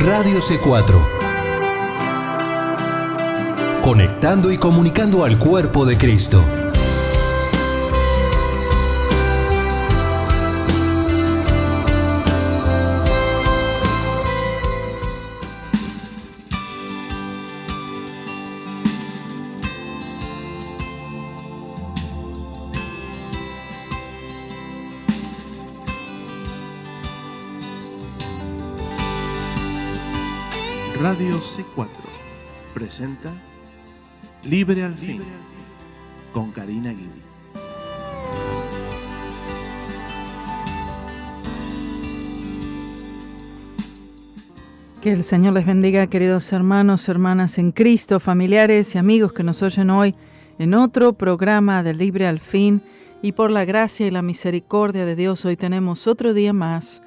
Radio C4. Conectando y comunicando al cuerpo de Cristo. Radio C4 presenta Libre al Fin con Karina Guidi. Que el Señor les bendiga, queridos hermanos, hermanas en Cristo, familiares y amigos que nos oyen hoy en otro programa de Libre al Fin. Y por la gracia y la misericordia de Dios, hoy tenemos otro día más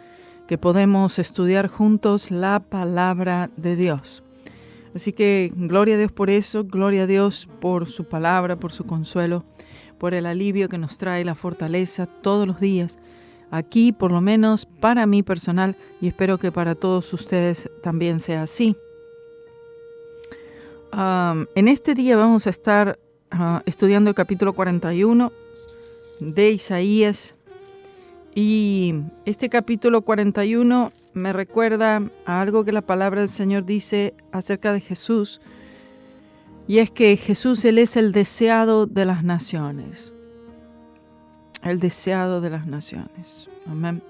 que podemos estudiar juntos la palabra de Dios. Así que gloria a Dios por eso, gloria a Dios por su palabra, por su consuelo, por el alivio que nos trae, la fortaleza todos los días. Aquí, por lo menos para mí personal, y espero que para todos ustedes también sea así. En este día vamos a estar estudiando el capítulo 41 de Isaías. Y este capítulo 41 me recuerda a algo que la palabra del Señor dice acerca de Jesús, y es que Jesús, Él es el deseado de las naciones. El deseado de las naciones. Amén.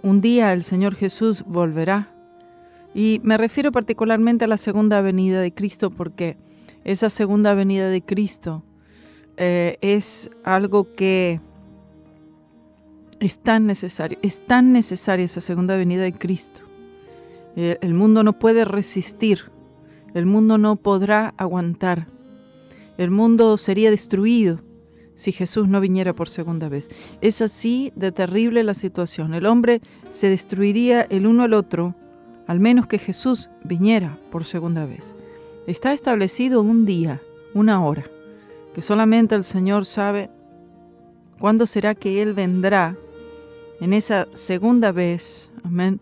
Un día el Señor Jesús volverá, y me refiero particularmente a la segunda venida de Cristo, porque esa segunda venida de Cristo es algo que es tan necesaria esa segunda venida de Cristo. El mundo no puede resistir, el mundo no podrá aguantar, el mundo sería destruido si Jesús no viniera por segunda vez. Es así de terrible la situación. El hombre se destruiría el uno al otro, al menos que Jesús viniera por segunda vez. Está establecido un día, una hora, que solamente el Señor sabe cuándo será que Él vendrá en esa segunda vez. Amén.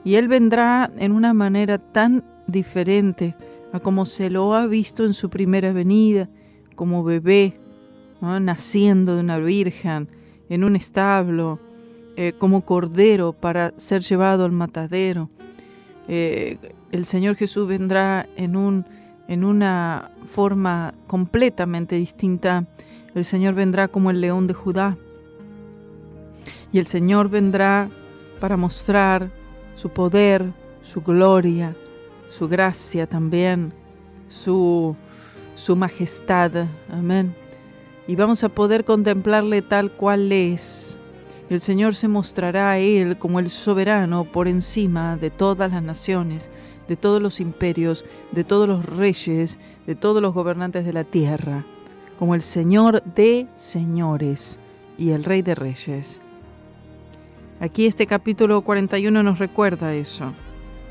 Y Él vendrá en una manera tan diferente a como se lo ha visto en su primera venida, como bebé, ¿no?, naciendo de una virgen, en un establo, como cordero para ser llevado al matadero. El Señor Jesús vendrá en una forma completamente distinta. El Señor vendrá como el león de Judá. Y el Señor vendrá para mostrar su poder, su gloria, su gracia también, su majestad. Amén. Y vamos a poder contemplarle tal cual es. El Señor se mostrará a Él como el soberano por encima de todas las naciones, de todos los imperios, de todos los reyes, de todos los gobernantes de la tierra, como el Señor de señores y el Rey de reyes. Aquí este capítulo 41 nos recuerda eso.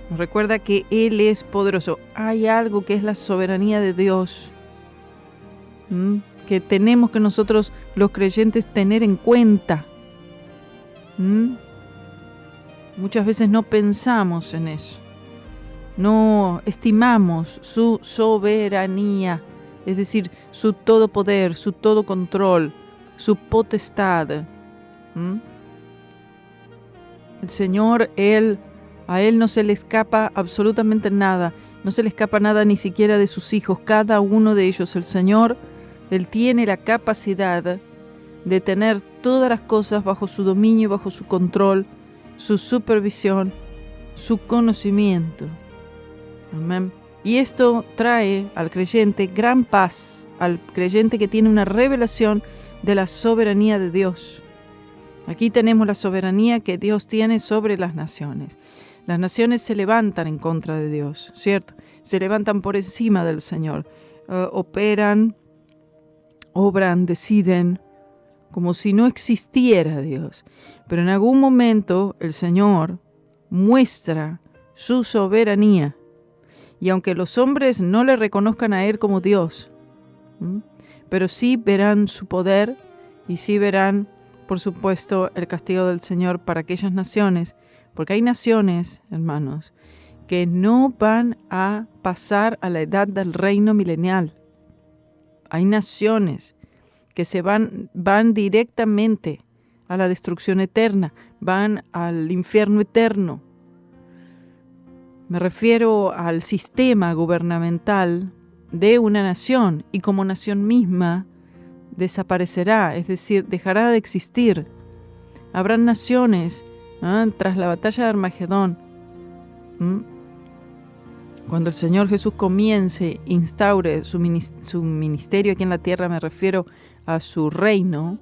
Nos recuerda que Él es poderoso. Hay algo que es la soberanía de Dios, que tenemos que nosotros los creyentes tener en cuenta. Muchas veces no pensamos en eso. No estimamos su soberanía, es decir, su todo poder, su todo control, su potestad. El Señor, a Él no se le escapa absolutamente nada. No se le escapa nada ni siquiera de sus hijos. Cada uno de ellos, el Señor, Él tiene la capacidad de tener todas las cosas bajo su dominio, bajo su control, su supervisión, su conocimiento. Amén. Y esto trae al creyente gran paz, al creyente que tiene una revelación de la soberanía de Dios. Aquí tenemos la soberanía que Dios tiene sobre las naciones. Las naciones se levantan en contra de Dios, ¿cierto? Se levantan por encima del Señor. Operan, obran, deciden como si no existiera Dios. Pero en algún momento el Señor muestra su soberanía. Y aunque los hombres no le reconozcan a Él como Dios, pero sí verán su poder y sí verán, por supuesto, el castigo del Señor para aquellas naciones Porque hay naciones, hermanos, que no van a pasar a la edad del reino milenial. Hay naciones que se van directamente a la destrucción eterna, van al infierno eterno. Me refiero al sistema gubernamental de una nación, y como nación misma desaparecerá, es decir, dejará de existir. Habrán naciones tras la batalla de Armagedón. Cuando el Señor Jesús instaure su ministerio aquí en la tierra, me refiero a su reino.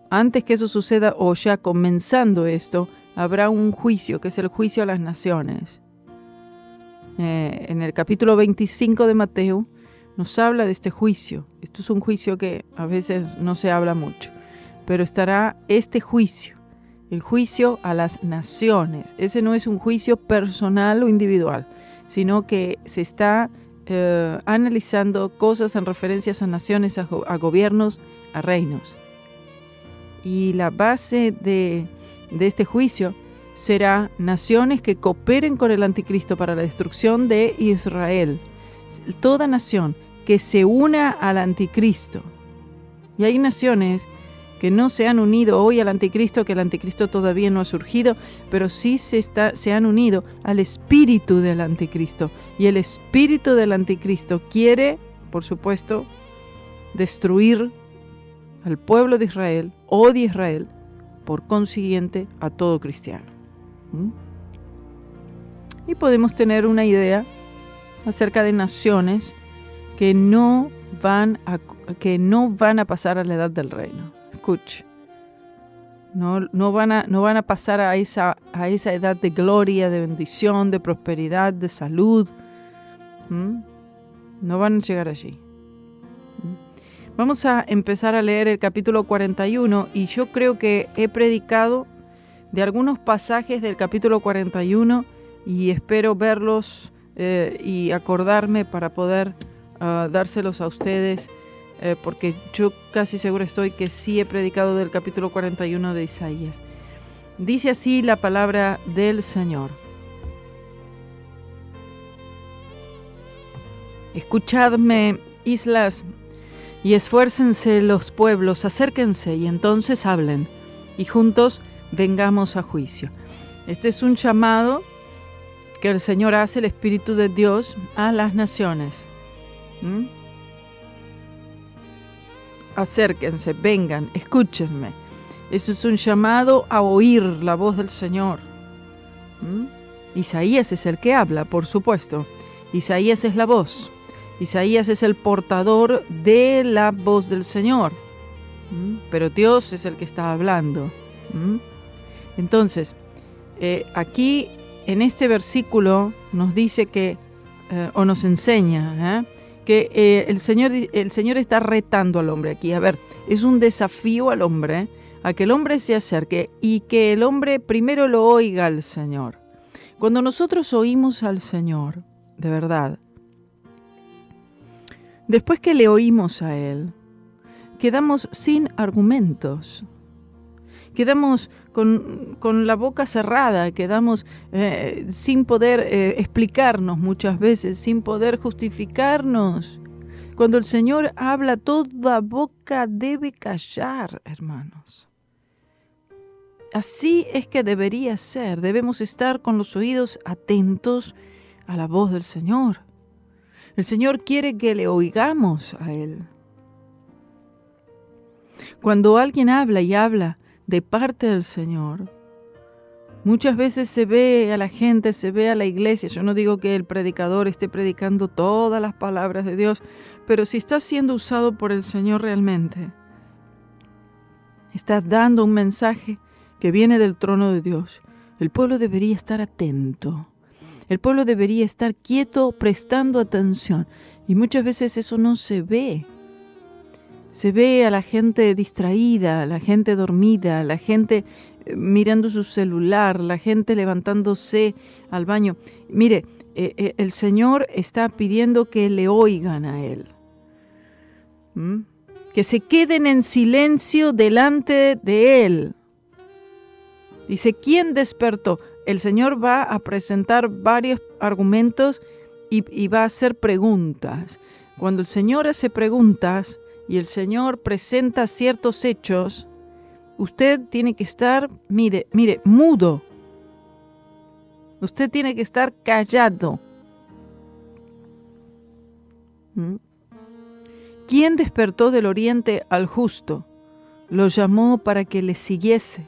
Antes que eso suceda, o ya comenzando esto, habrá un juicio, que es el juicio a las naciones. En el capítulo 25 de Mateo nos habla de este juicio. Esto es un juicio que a veces no se habla mucho, pero estará este juicio, el juicio a las naciones. Ese no es un juicio personal o individual, sino que se está analizando cosas en referencias a naciones, a gobiernos, a reinos. Y la base de este juicio será naciones que cooperen con el anticristo para la destrucción de Israel. Toda nación que se una al anticristo. Y hay naciones que no se han unido hoy al anticristo, que el anticristo todavía no ha surgido, pero sí se han unido al espíritu del anticristo. Y el espíritu del anticristo quiere, por supuesto, destruir al pueblo de Israel, odia a Israel, por consiguiente a todo cristiano. Y podemos tener una idea acerca de naciones que no van a pasar a la edad del reino. Escuche, no van a pasar a esa edad de gloria, de bendición, de prosperidad, de salud. No van a llegar allí. Vamos a empezar a leer el capítulo 41, y yo creo que he predicado de algunos pasajes del capítulo 41 y espero verlos y acordarme para poder dárselos a ustedes, porque yo casi seguro estoy que sí he predicado del capítulo 41 de Isaías. Dice así la palabra del Señor. Escuchadme, islas, y esfuércense los pueblos, acérquense y entonces hablen, y juntos vengamos a juicio. Este es un llamado que el Señor hace, el Espíritu de Dios, a las naciones. Acérquense, vengan, escúchenme. Eso es un llamado a oír la voz del Señor. Isaías es el que habla, por supuesto. Isaías es la voz. Isaías es el portador de la voz del Señor. Pero Dios es el que está hablando. Entonces, aquí en este versículo nos dice que, o nos enseña, que el Señor está retando al hombre aquí. A ver, es un desafío al hombre, a que el hombre se acerque y que el hombre primero lo oiga al Señor. Cuando nosotros oímos al Señor, de verdad, después que le oímos a Él, quedamos sin argumentos. Quedamos con la boca cerrada, quedamos sin poder explicarnos muchas veces, sin poder justificarnos. Cuando el Señor habla, toda boca debe callar, hermanos. Así es que debería ser. Debemos estar con los oídos atentos a la voz del Señor. El Señor quiere que le oigamos a Él. Cuando alguien habla y habla de parte del Señor, muchas veces se ve a la gente, se ve a la iglesia. Yo no digo que el predicador esté predicando todas las palabras de Dios, pero si está siendo usado por el Señor realmente, está dando un mensaje que viene del trono de Dios. El pueblo debería estar atento. El pueblo debería estar quieto, prestando atención. Y muchas veces eso no se ve. Se ve a la gente distraída, a la gente dormida, a la gente mirando su celular, la gente levantándose al baño. Mire, el Señor está pidiendo que le oigan a Él. Que se queden en silencio delante de Él. Dice, ¿quién despertó? El Señor va a presentar varios argumentos y va a hacer preguntas. Cuando el Señor hace preguntas y el Señor presenta ciertos hechos, usted tiene que estar, mire, mudo. Usted tiene que estar callado. ¿Quién despertó del oriente al justo? Lo llamó para que le siguiese.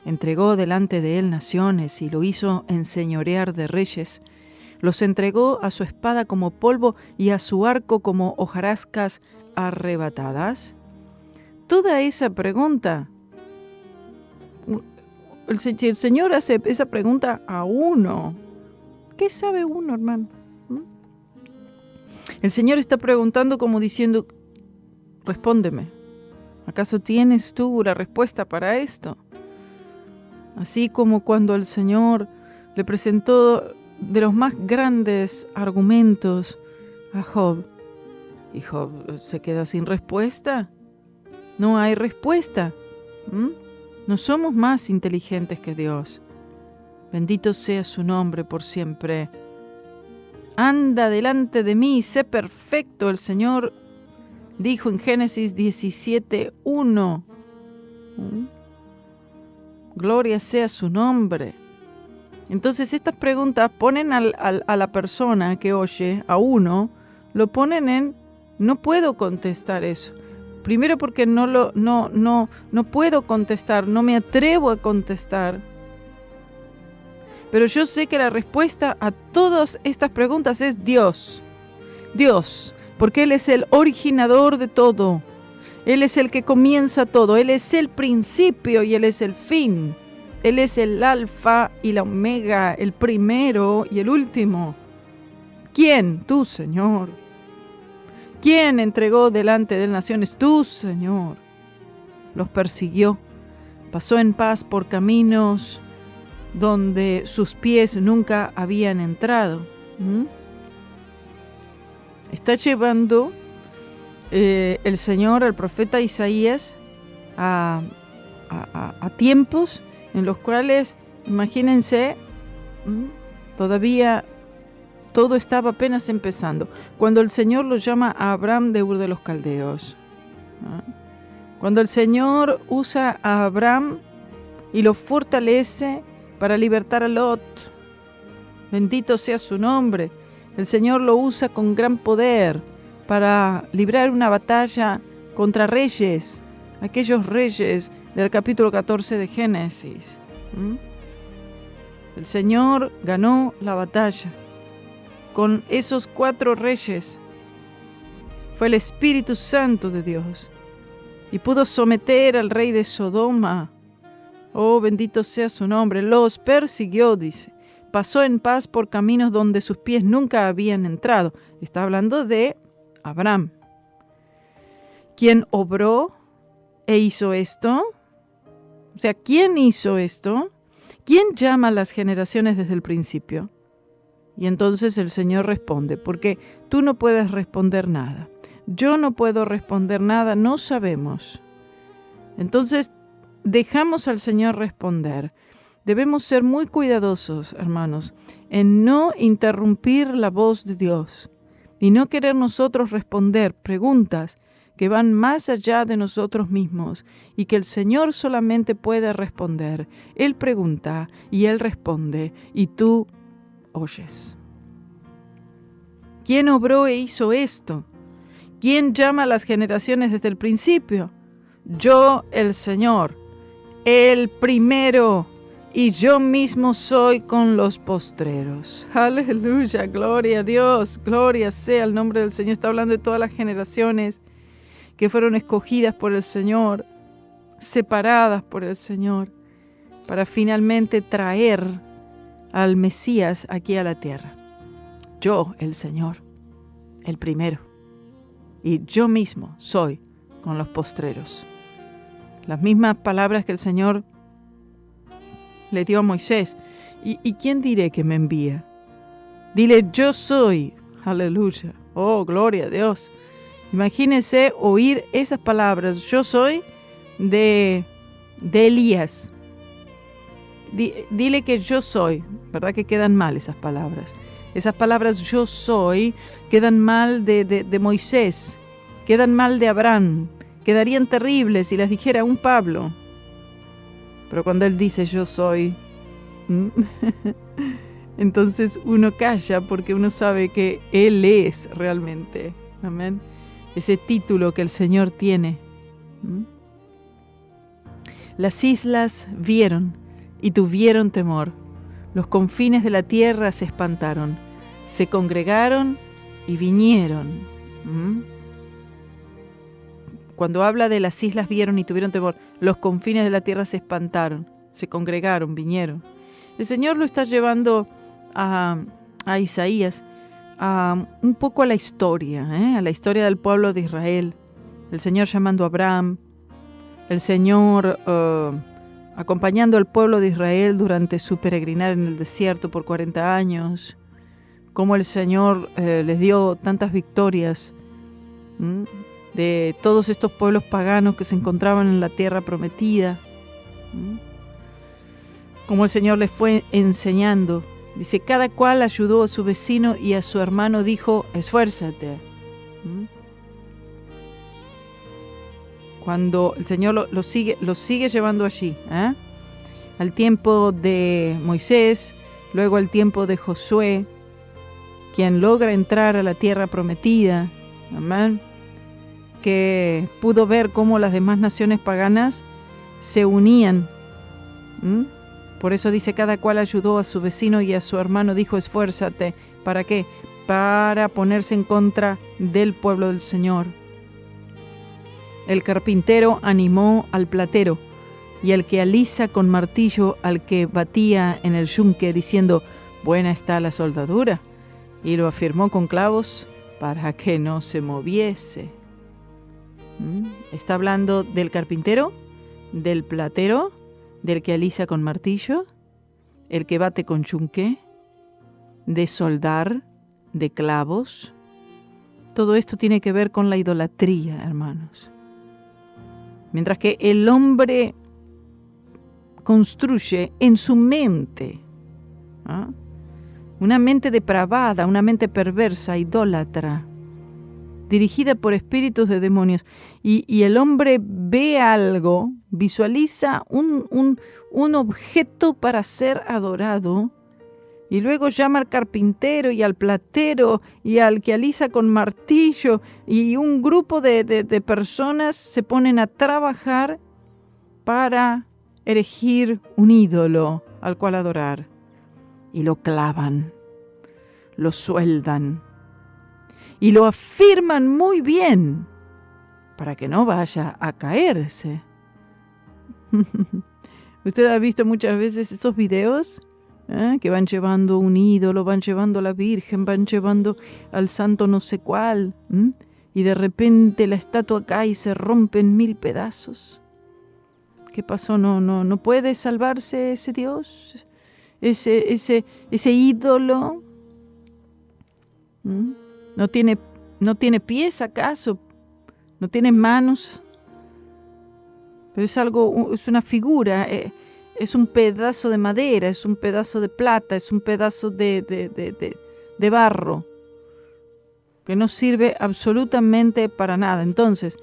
Entregó delante de él naciones y lo hizo enseñorear de reyes. Los entregó a su espada como polvo y a su arco como hojarascas arrebatadas. Toda esa pregunta, el Señor hace esa pregunta a uno. ¿Qué sabe uno, hermano? El Señor está preguntando como diciendo, respóndeme. ¿Acaso tienes tú la respuesta para esto? Así como cuando el Señor le presentó de los más grandes argumentos a Job. ¿Y Job se queda sin respuesta? No hay respuesta. No somos más inteligentes que Dios. Bendito sea su nombre por siempre. Anda delante de mí, sé perfecto. El Señor dijo en Génesis 17:1. Gloria sea su nombre. Entonces estas preguntas ponen a la persona que oye, a uno, lo ponen en, no puedo contestar eso. Primero porque no puedo contestar, no me atrevo a contestar. Pero yo sé que la respuesta a todas estas preguntas es Dios. Dios, porque Él es el originador de todo. Él es el que comienza todo. Él es el principio y Él es el fin. Él es el alfa y la omega, el primero y el último. ¿Quién? Tú, Señor. ¿Quién entregó delante de naciones? Tú, Señor. Los persiguió. Pasó en paz por caminos donde sus pies nunca habían entrado. Está llevando el Señor al profeta Isaías a tiempos en los cuales, imagínense, todavía todo estaba apenas empezando. Cuando el Señor lo llama a Abraham de Ur de los Caldeos. Cuando el Señor usa a Abraham y lo fortalece para libertar a Lot. Bendito sea su nombre. El Señor lo usa con gran poder para librar una batalla contra reyes, aquellos reyes del capítulo 14 de Génesis. El Señor ganó la batalla con esos 4 reyes. Fue el Espíritu Santo de Dios y pudo someter al rey de Sodoma. Oh, bendito sea su nombre. Los persiguió, dice. Pasó en paz por caminos donde sus pies nunca habían entrado. Está hablando de Abraham. ¿Quién obró e hizo esto? O sea, ¿quién hizo esto? ¿Quién llama a las generaciones desde el principio? Y entonces el Señor responde, porque tú no puedes responder nada. Yo no puedo responder nada, no sabemos. Entonces, dejamos al Señor responder. Debemos ser muy cuidadosos, hermanos, en no interrumpir la voz de Dios y no querer nosotros responder preguntas que van más allá de nosotros mismos y que el Señor solamente puede responder. Él pregunta y Él responde y tú oyes. ¿Quién obró e hizo esto? ¿Quién llama a las generaciones desde el principio? Yo, el Señor, el primero, y yo mismo soy con los postreros. Aleluya, gloria a Dios, gloria sea el nombre del Señor. Está hablando de todas las generaciones que fueron escogidas por el Señor, separadas por el Señor, para finalmente traer al Mesías aquí a la tierra. Yo, el Señor, el primero, y yo mismo soy con los postreros. Las mismas palabras que el Señor le dio a Moisés. ¿Y quién diré que me envía? Dile, yo soy. Aleluya. Oh, gloria a Dios. Imagínense oír esas palabras. Yo soy de Elías. dile que yo soy, ¿verdad? Que quedan mal esas palabras. Esas palabras yo soy quedan mal de Moisés, quedan mal de Abraham, quedarían terribles si las dijera un Pablo. Pero cuando él dice yo soy, entonces uno calla porque uno sabe que él es realmente. Amén. Ese título que el Señor tiene. Las islas vieron y tuvieron temor. Los confines de la tierra se espantaron. Se congregaron y vinieron. Cuando habla de las islas vieron y tuvieron temor, los confines de la tierra se espantaron, se congregaron, vinieron. El Señor lo está llevando a Isaías un poco a la historia del pueblo de Israel. El Señor llamando a Abraham, el Señor acompañando al pueblo de Israel durante su peregrinar en el desierto por 40 años, cómo el Señor les dio tantas victorias de todos estos pueblos paganos que se encontraban en la tierra prometida, cómo el Señor les fue enseñando. Dice, cada cual ayudó a su vecino y a su hermano dijo, esfuérzate. Cuando el Señor lo sigue llevando allí, al tiempo de Moisés, luego al tiempo de Josué, quien logra entrar a la tierra prometida, amén, que pudo ver cómo las demás naciones paganas se unían. Por eso dice, cada cual ayudó a su vecino y a su hermano dijo, esfuérzate. ¿Para qué? Para ponerse en contra del pueblo del Señor. El carpintero animó al platero y al que alisa con martillo al que batía en el yunque, diciendo, buena está la soldadura, y lo afirmó con clavos para que no se moviese. Está hablando del carpintero, del platero, del que alisa con martillo, el que bate con yunque, de soldar, de clavos. Todo esto tiene que ver con la idolatría, hermanos. Mientras que el hombre construye en su mente, una mente depravada, una mente perversa, idólatra, dirigida por espíritus de demonios, y el hombre ve algo, visualiza un objeto para ser adorado, y luego llama al carpintero y al platero y al que alisa con martillo, y un grupo de personas se ponen a trabajar para erigir un ídolo al cual adorar, y lo clavan, lo sueldan, y lo afirman muy bien para que no vaya a caerse. ¿Usted ha visto muchas veces esos videos? Que van llevando un ídolo, van llevando a la Virgen, van llevando al santo no sé cuál, y de repente la estatua cae y se rompe en 1000 pedazos. ¿Qué pasó? No puede salvarse ese Dios, ese ídolo. ¿No tiene pies acaso? ¿No tiene manos? Pero es una figura, es un pedazo de madera, es un pedazo de plata, es un pedazo de barro, que no sirve absolutamente para nada. Entonces,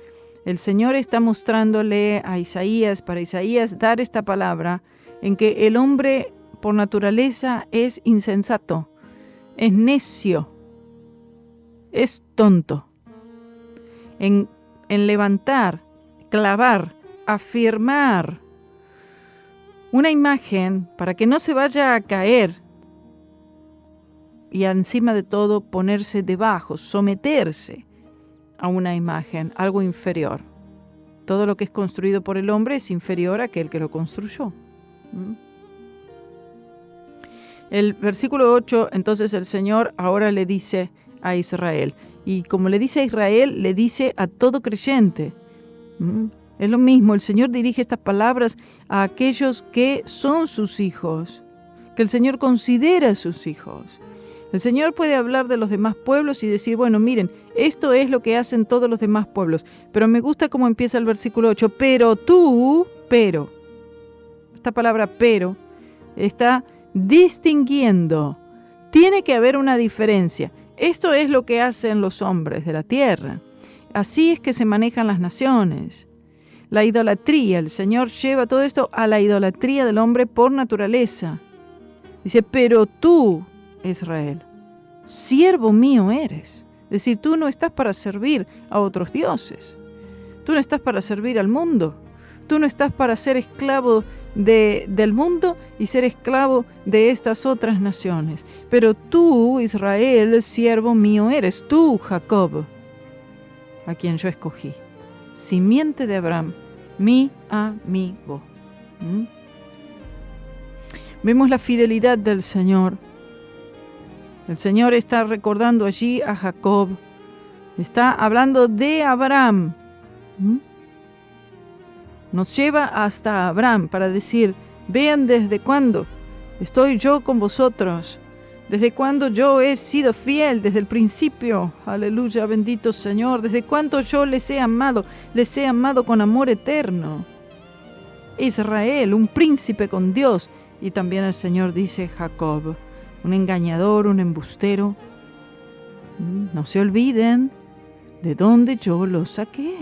el Señor está mostrándole a Isaías, para Isaías, dar esta palabra, en que el hombre por naturaleza es insensato, es necio, es tonto. En levantar, clavar, afirmar una imagen para que no se vaya a caer y encima de todo ponerse debajo, someterse a una imagen, algo inferior. Todo lo que es construido por el hombre es inferior a aquel que lo construyó. El versículo 8, entonces el Señor ahora le dice a Israel, y como le dice a Israel, le dice a todo creyente. Es lo mismo, el Señor dirige estas palabras a aquellos que son sus hijos, que el Señor considera sus hijos. El Señor puede hablar de los demás pueblos y decir, bueno, miren, esto es lo que hacen todos los demás pueblos, pero me gusta cómo empieza el versículo 8, pero tú, esta palabra pero, está distinguiendo. Tiene que haber una diferencia. Esto es lo que hacen los hombres de la tierra. Así es que se manejan las naciones. La idolatría, el Señor lleva todo esto a la idolatría del hombre por naturaleza. Dice, pero tú, Israel, siervo mío eres. Es decir, tú no estás para servir a otros dioses. Tú no estás para servir al mundo. Tú no estás para ser esclavo del mundo y ser esclavo de estas otras naciones. Pero tú, Israel, siervo mío eres. Tú, Jacob, a quien yo escogí. Simiente de Abraham, mi amigo. Vemos la fidelidad del Señor. El Señor está recordando allí a Jacob. Está hablando de Abraham. Nos lleva hasta Abraham para decir, vean desde cuándo estoy yo con vosotros, desde cuándo yo he sido fiel, desde el principio, aleluya, bendito Señor, desde cuánto yo les he amado con amor eterno. Israel, un príncipe con Dios, y también el Señor dice Jacob, un engañador, un embustero. No se olviden de dónde yo los saqué.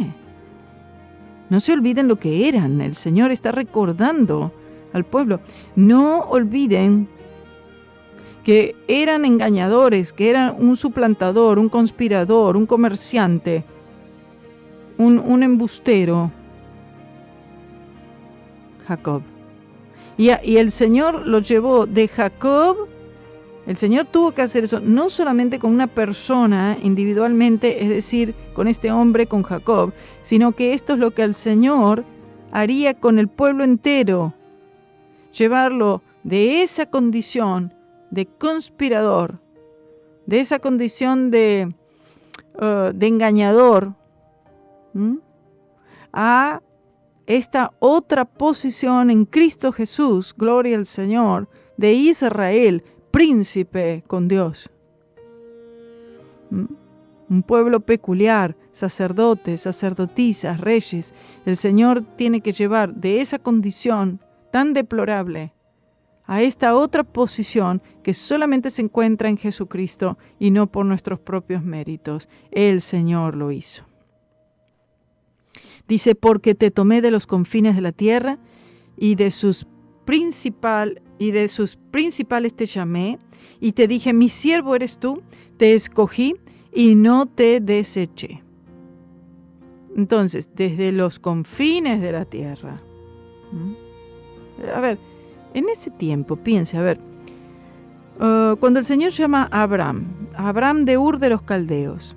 No se olviden lo que eran. El Señor está recordando al pueblo. No olviden que eran engañadores, que eran un suplantador, un conspirador, un comerciante, un embustero. Jacob. Y el Señor lo llevó de Jacob. El Señor tuvo que hacer eso no solamente con una persona individualmente, es decir, con este hombre, con Jacob, sino que esto es lo que el Señor haría con el pueblo entero. Llevarlo de esa condición de conspirador, de esa condición de engañador, a esta otra posición en Cristo Jesús, gloria al Señor, de Israel, príncipe con Dios. Un pueblo peculiar, sacerdotes, sacerdotisas, reyes. El Señor tiene que llevar de esa condición tan deplorable a esta otra posición que solamente se encuentra en Jesucristo y no por nuestros propios méritos. El Señor lo hizo. Dice, porque te tomé de los confines de la tierra y de sus principales te llamé y te dije, mi siervo eres tú, te escogí y no te deseché. Entonces, desde los confines de la tierra. A ver, en ese tiempo, piense, a ver, cuando el Señor llama a Abraham de Ur de los Caldeos,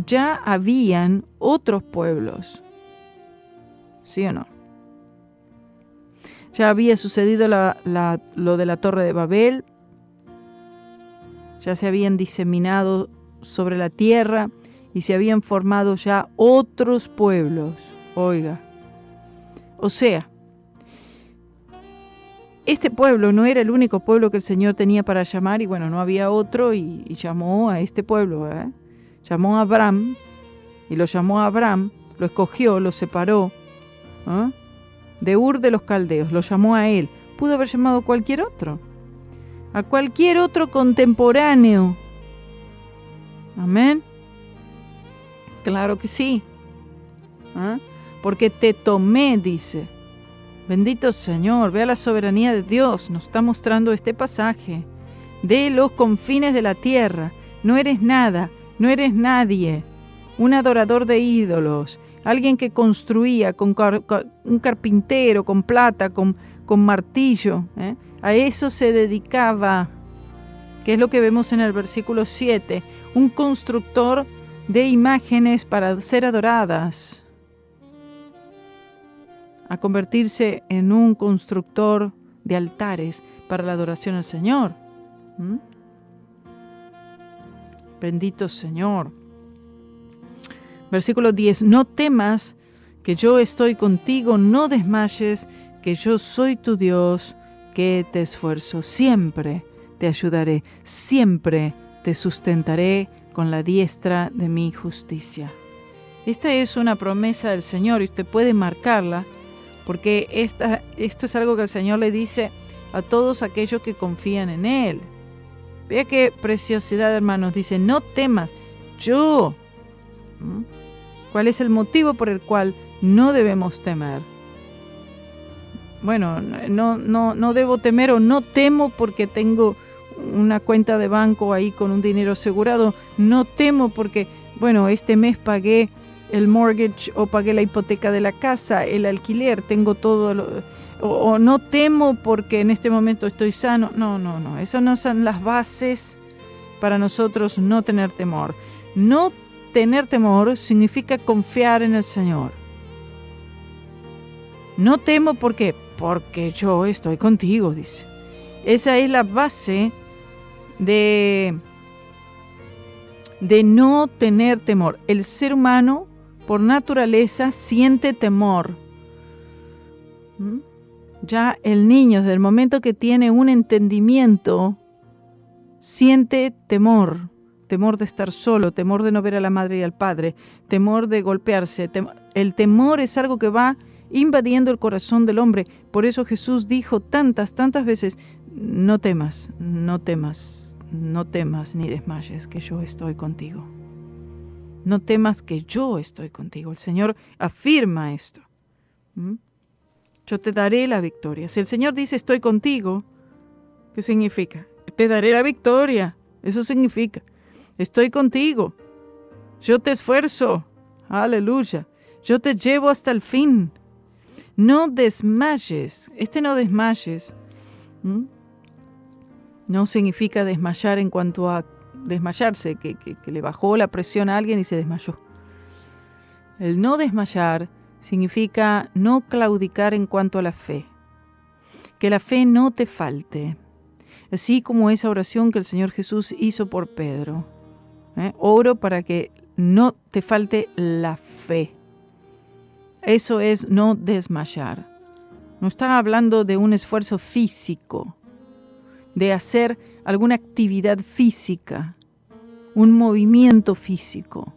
ya habían otros pueblos, ¿sí o no? Ya había sucedido lo de la Torre de Babel, ya se habían diseminado sobre la tierra y se habían formado ya otros pueblos. Oiga, o sea, este pueblo no era el único pueblo que el Señor tenía para llamar y bueno, no había otro y llamó a este pueblo, llamó a Abraham y lo llamó a Abraham, lo escogió, lo separó, de Ur de los Caldeos, lo llamó a él. Pudo haber llamado a cualquier otro contemporáneo. Amén. Claro que sí. Porque te tomé, dice. Bendito Señor, vea la soberanía de Dios, nos está mostrando este pasaje. De los confines de la tierra, no eres nada, no eres nadie, un adorador de ídolos, alguien que construía con un carpintero, con plata, con martillo, a eso se dedicaba, que es lo que vemos en el versículo 7, un constructor de imágenes para ser adoradas, a convertirse en un constructor de altares para la adoración al Señor. Bendito Señor. Versículo 10, no temas, que yo estoy contigo, no desmayes, que yo soy tu Dios, que te esfuerzo, siempre te ayudaré, siempre te sustentaré con la diestra de mi justicia. Esta es una promesa del Señor y usted puede marcarla, porque esto es algo que el Señor le dice a todos aquellos que confían en Él. Vea qué preciosidad, hermanos. Dice, no temas, yo. ¿Cuál es el motivo por el cual no debemos temer? Bueno, no debo temer o no temo porque tengo una cuenta de banco ahí con un dinero asegurado. No temo porque, bueno, este mes pagué el mortgage o pagué la hipoteca de la casa, el alquiler, tengo todo. O no temo porque en este momento estoy sano. No. Esas no son las bases para nosotros no tener temor. No tener temor significa confiar en el Señor. No temo porque yo estoy contigo, dice. Esa es la base de no tener temor. El ser humano, por naturaleza, siente temor. Ya el niño, desde el momento que tiene un entendimiento, siente temor. Temor de estar solo, temor de no ver a la madre y al padre, temor de golpearse. El temor es algo que va invadiendo el corazón del hombre. Por eso Jesús dijo tantas veces, no temas, ni desmayes, que yo estoy contigo. No temas, que yo estoy contigo. El Señor afirma esto. Yo te daré la victoria. Si el Señor dice estoy contigo, ¿qué significa? Te daré la victoria. Eso significa, estoy contigo. Yo te esfuerzo. Aleluya. Yo te llevo hasta el fin. No desmayes. No desmayes no significa desmayar en cuanto a desmayarse, que le bajó la presión a alguien y se desmayó. El no desmayar significa no claudicar en cuanto a la fe. Que la fe no te falte. Así como esa oración que el Señor Jesús hizo por Pedro. Oro para que no te falte la fe. Eso es no desmayar. No está hablando de un esfuerzo físico, de hacer alguna actividad física, un movimiento físico,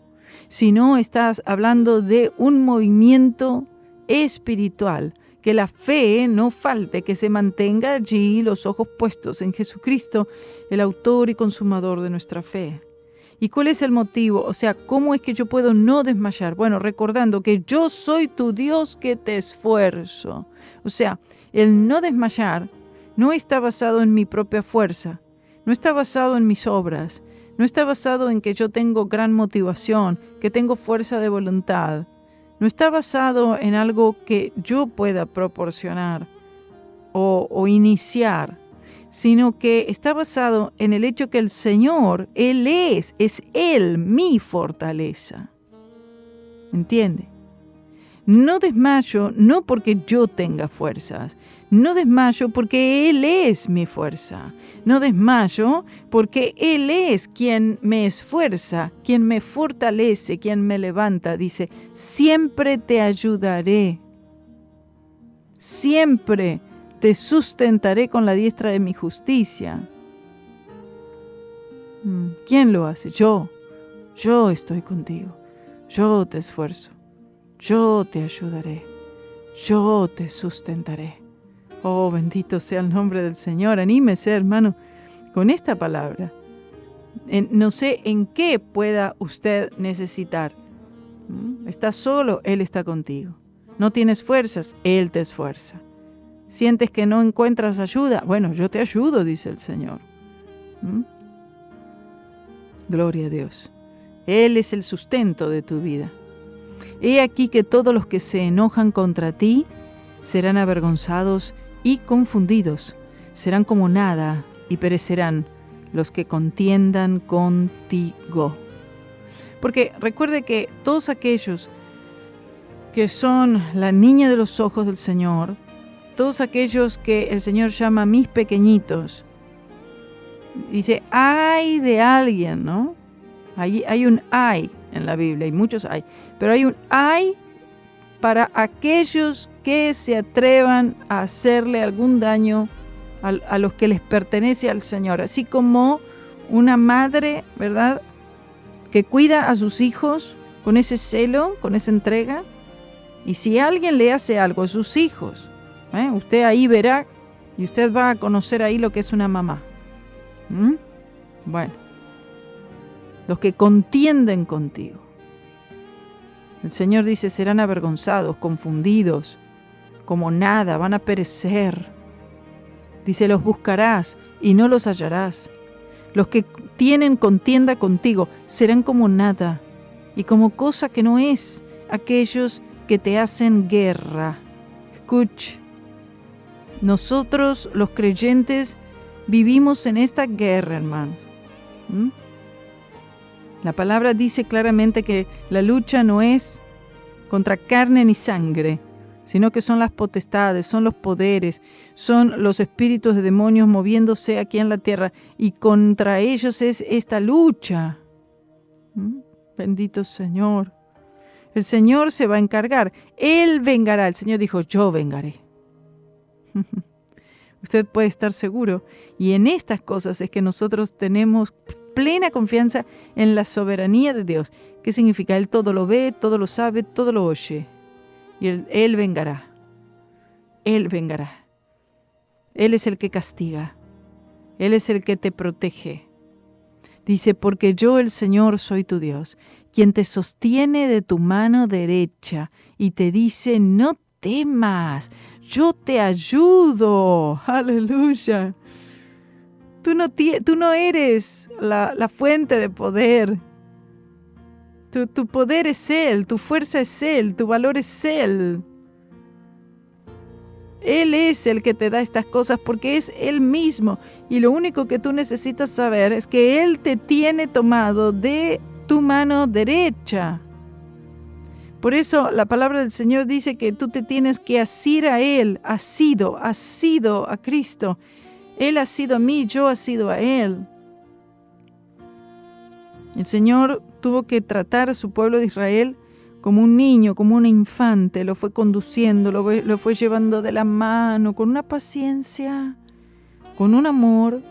sino estás hablando de un movimiento espiritual, que la fe no falte, que se mantenga allí los ojos puestos en Jesucristo, el autor y consumador de nuestra fe. ¿Y cuál es el motivo? O sea, ¿cómo es que yo puedo no desmayar? Bueno, recordando que yo soy tu Dios que te esfuerzo. O sea, el no desmayar no está basado en mi propia fuerza, no está basado en mis obras, no está basado en que yo tengo gran motivación, que tengo fuerza de voluntad. No está basado en algo que yo pueda proporcionar o iniciar, sino que está basado en el hecho que el Señor, Él es Él mi fortaleza. ¿Entiende? No desmayo no porque yo tenga fuerzas, no desmayo porque Él es mi fuerza, no desmayo porque Él es quien me esfuerza, quien me fortalece, quien me levanta. Dice, siempre te ayudaré, siempre te sustentaré con la diestra de mi justicia. ¿Quién lo hace? Yo estoy contigo, yo te esfuerzo. Yo te ayudaré, yo te sustentaré. Oh, bendito sea el nombre del Señor. Anímese, hermano, con esta palabra. No sé en qué pueda usted necesitar. ¿Estás solo? Él está contigo. ¿No tienes fuerzas? Él te esfuerza. ¿Sientes que no encuentras ayuda? Bueno, yo te ayudo, dice el Señor. Gloria a Dios. Él es el sustento de tu vida. He aquí que todos los que se enojan contra ti serán avergonzados y confundidos, serán como nada y perecerán los que contiendan contigo. Porque recuerde que todos aquellos que son la niña de los ojos del Señor, todos aquellos que el Señor llama mis pequeñitos, dice, ay de alguien, ¿no? Hay un ay en la Biblia, y muchos hay, pero hay un ay para aquellos que se atrevan a hacerle algún daño a los que les pertenece al Señor, así como una madre, ¿verdad?, que cuida a sus hijos con ese celo, con esa entrega, y si alguien le hace algo a sus hijos, usted ahí verá Y usted va a conocer ahí lo que es una mamá. ¿Mm? Bueno, los que contienden contigo. El Señor dice, serán avergonzados, confundidos, como nada, van a perecer. Dice, los buscarás y no los hallarás. Los que tienen contienda contigo serán como nada y como cosa que no es aquellos que te hacen guerra. Escuche, nosotros los creyentes vivimos en esta guerra, hermanos. ¿Mm? La palabra dice claramente que la lucha no es contra carne ni sangre, sino que son las potestades, son los poderes, son los espíritus de demonios moviéndose aquí en la tierra, y contra ellos es esta lucha. Bendito Señor. El Señor se va a encargar, Él vengará. El Señor dijo, yo vengaré. Usted puede estar seguro, y en estas cosas es que nosotros tenemos plena confianza en la soberanía de Dios. ¿Qué significa? Él todo lo ve, todo lo sabe, todo lo oye. Y Él vengará. Él vengará. Él es el que castiga. Él es el que te protege. Dice, porque yo, el Señor, soy tu Dios, quien te sostiene de tu mano derecha y te dice, no temas, yo te ayudo. Aleluya. Tú no eres la fuente de poder. Tu poder es Él, tu fuerza es Él, tu valor es Él. Él es el que te da estas cosas porque es Él mismo. Y lo único que tú necesitas saber es que Él te tiene tomado de tu mano derecha. Por eso la palabra del Señor dice que tú te tienes que asir a Él. Has sido a Cristo. Él ha sido a mí, yo he sido a Él. El Señor tuvo que tratar a su pueblo de Israel como un niño, como un infante. Lo fue conduciendo, lo fue llevando de la mano, con una paciencia, con un amor.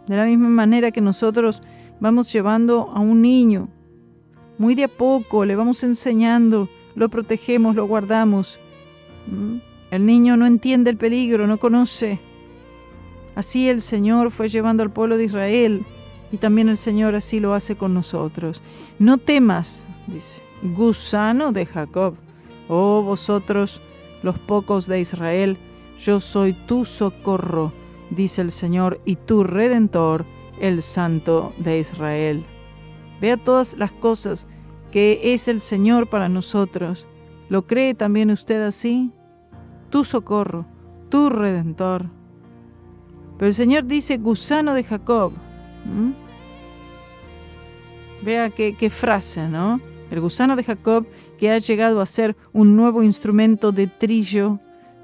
De la misma manera que nosotros vamos llevando a un niño, muy de a poco, le vamos enseñando, lo protegemos, lo guardamos. El niño no entiende el peligro, no conoce. Así el Señor fue llevando al pueblo de Israel, y también el Señor así lo hace con nosotros. No temas, dice, gusano de Jacob, oh vosotros los pocos de Israel, yo soy tu socorro, dice el Señor, y tu Redentor, el Santo de Israel. Vea todas las cosas que es el Señor para nosotros. ¿Lo cree también usted así? Tu socorro, tu Redentor. Pero el Señor dice, gusano de Jacob. Vea qué frase, ¿no? El gusano de Jacob, que ha llegado a ser un nuevo instrumento de trillo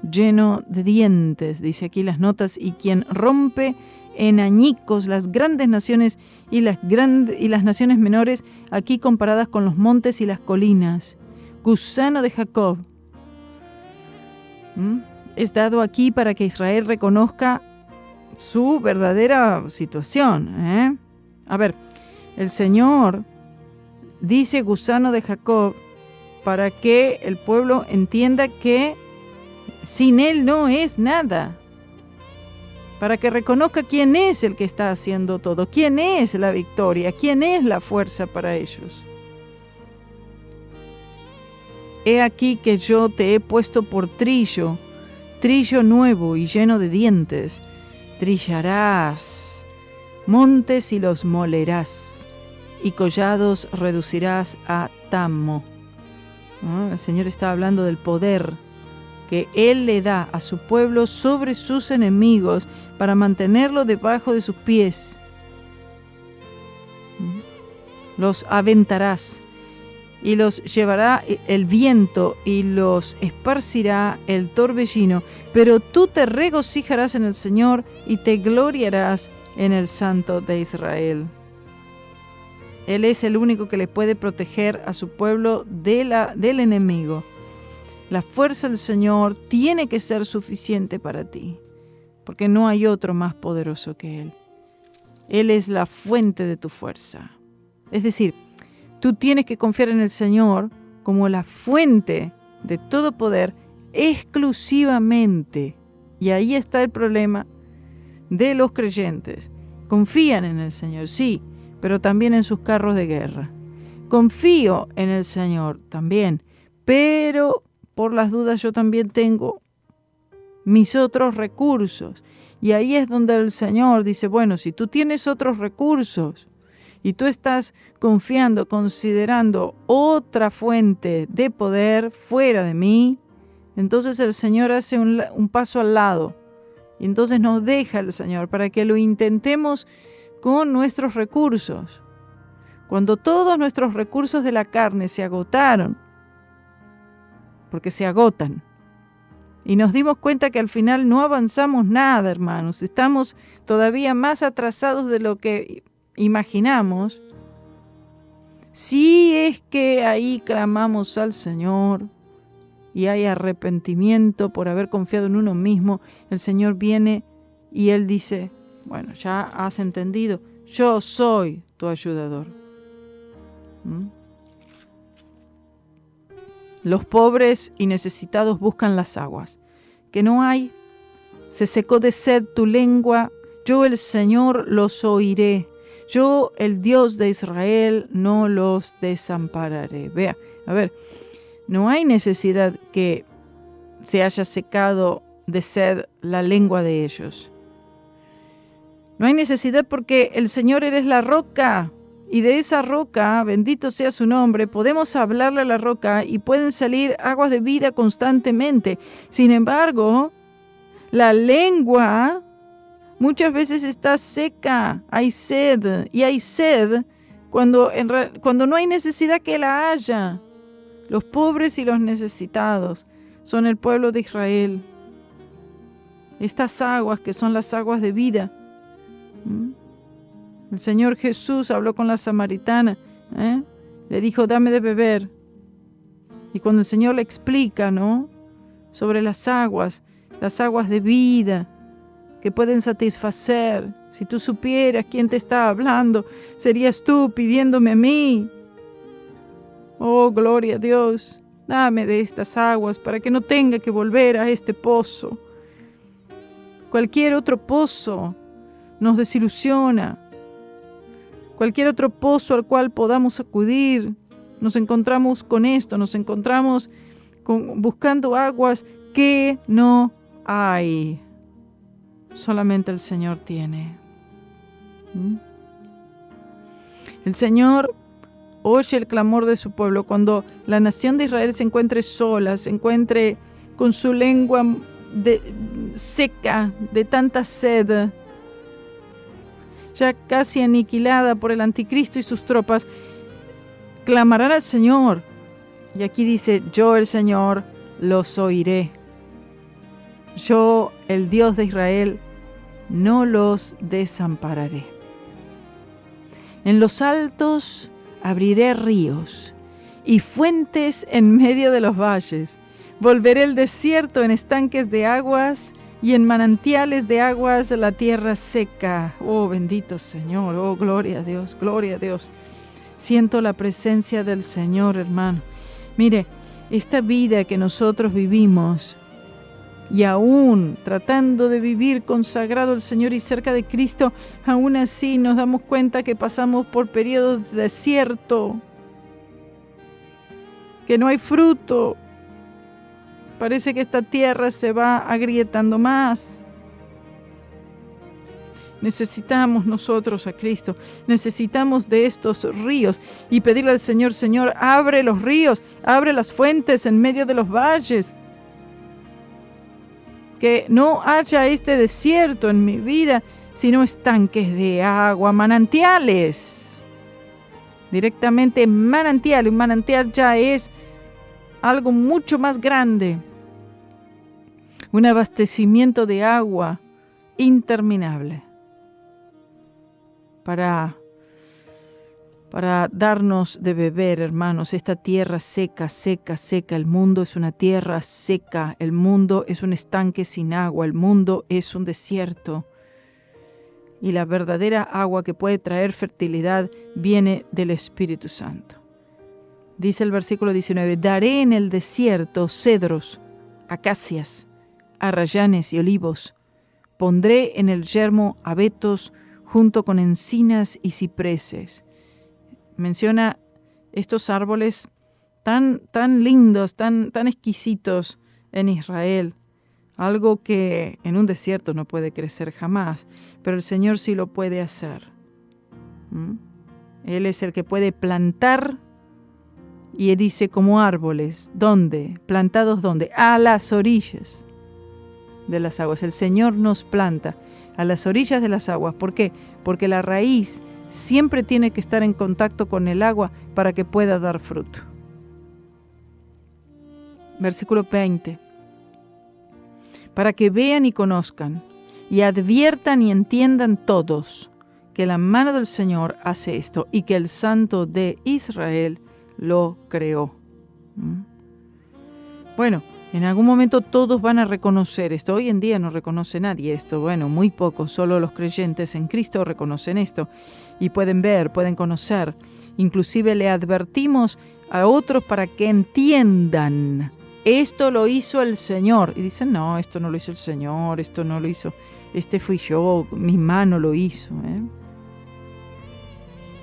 lleno de dientes, dice aquí las notas, y quien rompe en añicos las grandes naciones y las naciones menores, aquí comparadas con los montes y las colinas. Gusano de Jacob. Es dado aquí para que Israel reconozca su verdadera situación. A ver, el Señor dice gusano de Jacob para que el pueblo entienda que sin Él no es nada. Para que reconozca quién es el que está haciendo todo, quién es la victoria, quién es la fuerza para ellos. He aquí que yo te he puesto por trillo nuevo y lleno de dientes. Trillarás montes y los molerás, y collados reducirás a tamo. El Señor está hablando del poder que Él le da a su pueblo sobre sus enemigos para mantenerlo debajo de sus pies. Los aventarás y los llevará el viento y los esparcirá el torbellino, pero tú te regocijarás en el Señor y te gloriarás en el Santo de Israel. Él es el único que le puede proteger a su pueblo del enemigo. La fuerza del Señor tiene que ser suficiente para ti, porque no hay otro más poderoso que Él. Él es la fuente de tu fuerza. Es decir, tú tienes que confiar en el Señor como la fuente de todo poder exclusivamente. Y ahí está el problema de los creyentes. Confían en el Señor, sí, pero también en sus carros de guerra. Confío en el Señor también, pero por las dudas yo también tengo mis otros recursos. Y ahí es donde el Señor dice, bueno, si tú tienes otros recursos y tú estás confiando, considerando otra fuente de poder fuera de mí, entonces el Señor hace un paso al lado. Y entonces nos deja el Señor para que lo intentemos con nuestros recursos. Cuando todos nuestros recursos de la carne se agotaron, porque se agotan, y nos dimos cuenta que al final no avanzamos nada, hermanos, estamos todavía más atrasados de lo que imaginamos, si es que ahí clamamos al Señor y hay arrepentimiento por haber confiado en uno mismo, el Señor viene y Él dice, bueno, ya has entendido, yo soy tu ayudador. Los pobres y necesitados buscan las aguas, que no hay. Se secó de sed tu lengua, yo el Señor los oiré. Yo, el Dios de Israel, no los desampararé. Vea, a ver, no hay necesidad que se haya secado de sed la lengua de ellos. No hay necesidad porque el Señor eres la roca. Y de esa roca, bendito sea su nombre, podemos hablarle a la roca y pueden salir aguas de vida constantemente. Sin embargo, la lengua muchas veces está seca, hay sed, y hay sed cuando no hay necesidad que la haya. Los pobres y los necesitados son el pueblo de Israel. Estas aguas que son las aguas de vida. El Señor Jesús habló con la samaritana, le dijo, dame de beber. Y cuando el Señor le explica, ¿no?, sobre las aguas de vida que pueden satisfacer. Si tú supieras quién te está hablando, serías tú pidiéndome a mí. Oh, gloria a Dios, dame de estas aguas para que no tenga que volver a este pozo. Cualquier otro pozo nos desilusiona. Cualquier otro pozo al cual podamos acudir, nos encontramos con esto, nos encontramos buscando aguas que no hay. Solamente el Señor tiene. El Señor oye el clamor de su pueblo cuando la nación de Israel se encuentre sola, se encuentre con su lengua seca de tanta sed, ya casi aniquilada por el anticristo y sus tropas, clamarán al Señor. Y aquí dice, yo el Señor los oiré. Yo, el Dios de Israel, no los desampararé. En los altos abriré ríos y fuentes en medio de los valles. Volveré el desierto en estanques de aguas y en manantiales de aguas la tierra seca. Oh, bendito Señor, oh, gloria a Dios, gloria a Dios. Siento la presencia del Señor, hermano. Mire, esta vida que nosotros vivimos, y aún tratando de vivir consagrado al Señor y cerca de Cristo, aún así nos damos cuenta que pasamos por periodos de desierto, que no hay fruto. Parece que esta tierra se va agrietando más. Necesitamos nosotros a Cristo, necesitamos de estos ríos y pedirle al Señor, Señor, abre los ríos, abre las fuentes en medio de los valles. Que no haya este desierto en mi vida, sino estanques de agua, manantiales. Directamente manantial, un manantial ya es algo mucho más grande. Un abastecimiento de agua interminable para darnos de beber, hermanos. Esta tierra seca, seca, seca. El mundo es una tierra seca. El mundo es un estanque sin agua. El mundo es un desierto. Y la verdadera agua que puede traer fertilidad viene del Espíritu Santo. Dice el versículo 19, daré en el desierto cedros, acacias, arrayanes y olivos. Pondré en el yermo abetos junto con encinas y cipreses. Menciona estos árboles tan lindos, tan exquisitos en Israel. Algo que en un desierto no puede crecer jamás, pero el Señor sí lo puede hacer. Él es el que puede plantar, y dice como árboles. ¿Dónde? ¿Plantados dónde? A las orillas de las aguas. El Señor nos planta a las orillas de las aguas. ¿Por qué? Porque la raíz siempre tiene que estar en contacto con el agua para que pueda dar fruto. Versículo 20. Para que vean y conozcan, y adviertan y entiendan todos que la mano del Señor hace esto, y que el Santo de Israel lo creó. Bueno, en algún momento todos van a reconocer esto. Hoy en día no reconoce nadie esto. Bueno, muy pocos, solo los creyentes en Cristo reconocen esto. Y pueden ver, pueden conocer. Inclusive le advertimos a otros para que entiendan. Esto lo hizo el Señor. Y dicen, no, esto no lo hizo el Señor, esto no lo hizo, fui yo, mi mano lo hizo.